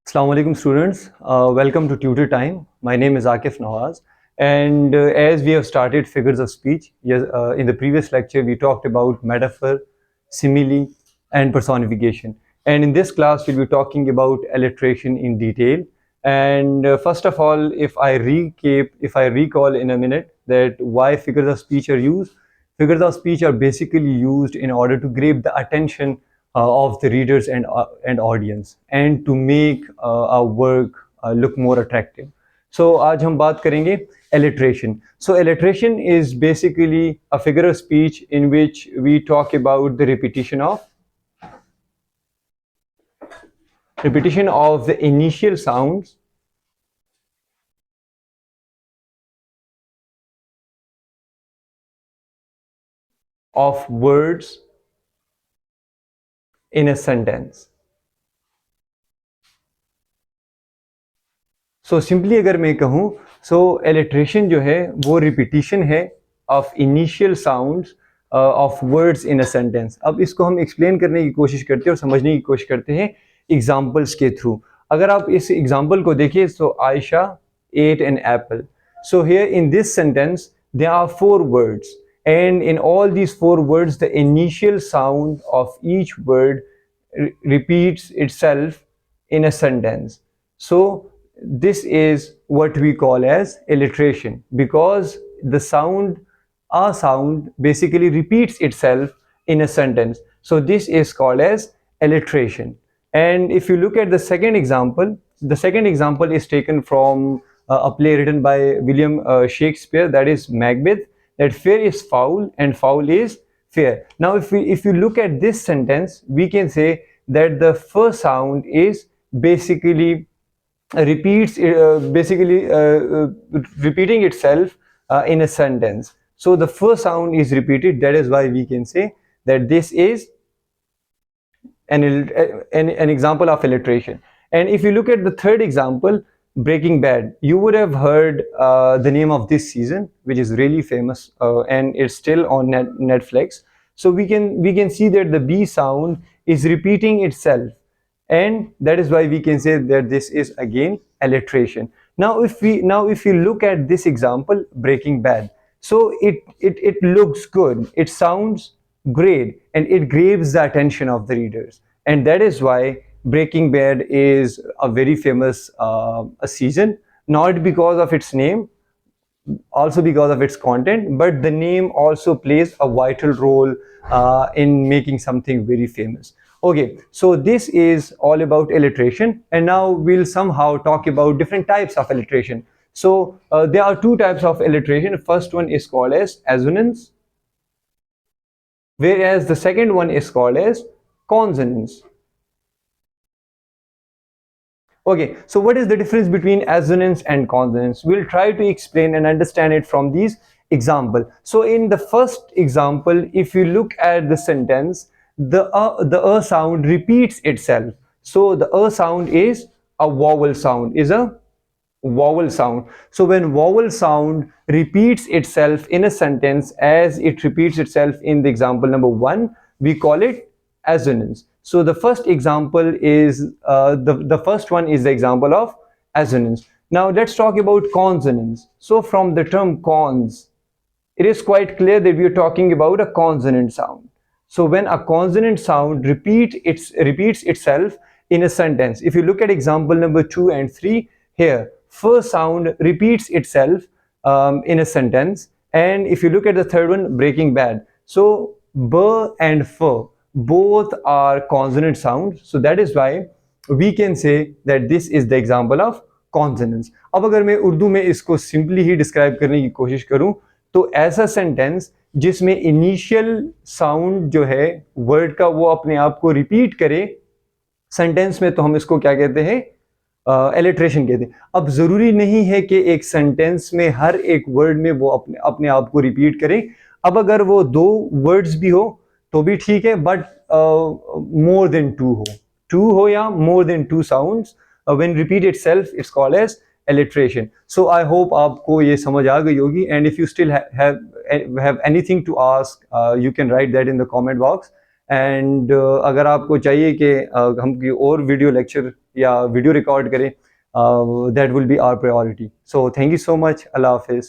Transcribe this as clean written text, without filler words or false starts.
Assalamu alaikum students. Welcome to Tutor Time. My name is Akif Nawaz, and as we have started figures of speech, yes, in the previous lecture we talked about metaphor, simile, and personification. And in this class we'll be talking about alliteration in detail. And first of all, if I recall in a minute that why figures of speech are used, figures of speech are basically used in order to grab the attention of the readers and audience and to make our work look more attractive. So आज हम बात करेंगे alliteration. So alliteration is basically a figure of speech in which we talk about the repetition of the initial sounds of words in a sentence. So simply अगर मैं कहूँ, सो alliteration जो है वो रिपीटिशन है of initial sounds of words in a sentence. अब इसको हम एक्सप्लेन करने की कोशिश करते हैं और समझने की कोशिश करते हैं एग्जाम्पल्स के थ्रू. अगर आप इस एग्जाम्पल को देखिए, so Ayesha ate an apple. So here in this sentence there are four words, and in all these four words the initial sound of each word repeats itself in a sentence. So this is what we call as alliteration, because the sound basically repeats itself in a sentence. So this is called as alliteration. And if you look at the second example is taken from a play written by William Shakespeare, that is Macbeth, that fair is foul and foul is fair. Now if you look at this sentence, we can say that the first sound is basically repeating itself in a sentence. So the first sound is repeated. That is why we can say that this is an example of alliteration. And if you look at the third example, Breaking Bad, you would have heard the name of this season, which is really famous, and it's still on Netflix. So we can see that the B sound is repeating itself, and that is why we can say that this is again alliteration. Now if you look at this example, Breaking Bad, so it looks good, it sounds great, and it grabs the attention of the readers, and that is why Breaking Bad is a very famous a season, not because of its name, also because of its content, but the name also plays a vital role in making something very famous. Okay, so this is all about alliteration, and now we'll somehow talk about different types of alliteration. So there are two types of alliteration. The first one is called as assonance, whereas the second one is called as consonance. Okay, so what is the difference between assonance and consonance? We'll try to explain and understand it from these examples. So in the first example, if you look at the sentence, the sound repeats itself. So the sound is a vowel sound, So when vowel sound repeats itself in a sentence as it repeats itself in the example number 1, we call it assonance. So the first example is the first one is the example of assonance. Now let's talk about consonance. So from the term cons, it is quite clear that we are talking about a consonant sound. So when a consonant sound repeats itself in a sentence, if you look at example number 2 and 3, here first sound repeats itself in a sentence, and if you look at the third one, Breaking Bad, so b and f both are consonant sounds. So that is why we can say that this is the example of consonance. अब अगर मैं उर्दू में इसको simply ही describe करने की कोशिश करूं, तो ऐसा सेंटेंस जिसमें इनिशियल साउंड जो है वर्ड का वो अपने आप को रिपीट करे सेंटेंस में, तो हम इसको क्या कहते हैं? एलिट्रेशन कहते हैं. अब जरूरी नहीं है कि एक सेंटेंस में हर एक वर्ड में वो अपने आप को रिपीट करे. अब अगर वो 2 वर्ड्स भी हो तो भी ठीक है, बट मोर देन 2 हो या more than 2 sounds when repeat itself, it's called as alliteration. So I hope आपको ये समझ आ गई होगी, and if you still have anything to ask, you can write that in the comment box. And अगर आपको चाहिए कि हम कोई और वीडियो लेक्चर या वीडियो रिकॉर्ड करें, that will be our priority. So thank you so much. Allah Hafiz.